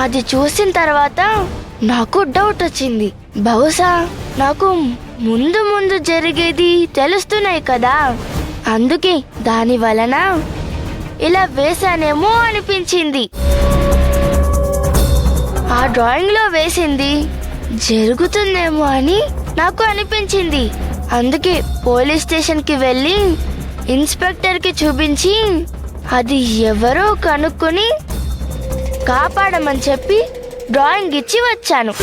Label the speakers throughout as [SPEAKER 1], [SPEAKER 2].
[SPEAKER 1] అది చూసిన తర్వాత నాకు డౌట్ వచ్చింది. బహుశా నాకు ముందు ముందు జరిగేది తెలుస్తున్నాయి కదా, అందుకే దాని వలన ఇలా వేశానేమో అనిపించింది. ఆ డ్రాయింగ్ లో వేసింది జరుగుతుందేమో అని నాకు అనిపించింది. అందుకే పోలీస్ స్టేషన్ కి వెళ్ళి ఇన్స్పెక్టర్ కి చూపించి అది ఎవరో కనుక్కొని కాపాడమని చెప్పి డ్రాయింగ్ ఇచ్చి వచ్చాను.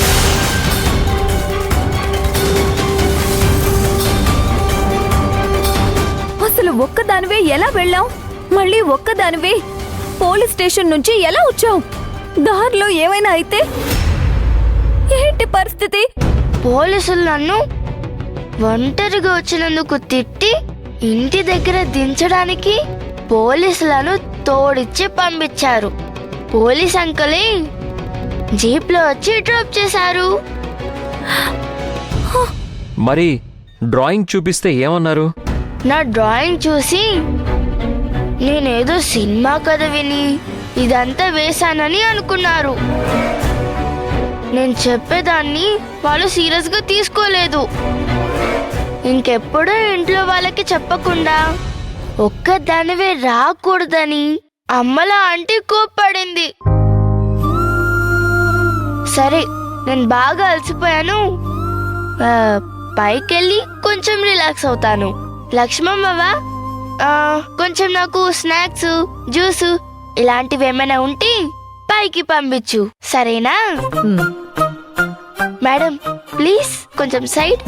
[SPEAKER 2] అసలు ఒక్కదానివే ఎలా వెళ్ళావు? మళ్ళీ ఒక్కదానివే పోలీస్ స్టేషన్ నుంచి ఎలా వచ్చావు? దారిలో ఏమైనా అయితే ఏంటి పరిస్థితి?
[SPEAKER 1] పోలీసులు నన్ను ఒంటరిగా వచ్చినందుకు తిట్టి ఇంటి దగ్గర దించడానికి పోలీసులను తోడిచ్చి పంపించారు. పోలీస్ అంకులే జీప్లో వచ్చి డ్రాప్ చేశారు.
[SPEAKER 3] మరి డ్రాయింగ్ చూపిస్తే ఏమన్నారు?
[SPEAKER 1] నా డ్రాయింగ్ చూసి నేనేదో సినిమా కథ విని ఇదంతా వేశానని అనుకున్నారు. నేను చెప్పేదాన్ని వాళ్ళు సీరియస్ గా తీసుకోలేదు. ఇంకెప్పుడూ ఇంట్లో వాళ్ళకి చెప్పకుండా ఒక్కదానివే రాకూడదని అమ్మలా ఆంటీ కోప్పడింది. సరే, నేను బాగా అలసిపోయాను, పైకెళ్ళి కొంచెం రిలాక్స్ అవుతాను. లక్ష్మమ్మవా, కొంచెం నాకు స్నాక్స్, జ్యూస్ ఇలాంటివి ఏమైనా ఉంటే పైకి పంపించు, సరేనా? మేడం ప్లీజ్ కొంచెం సైడ్.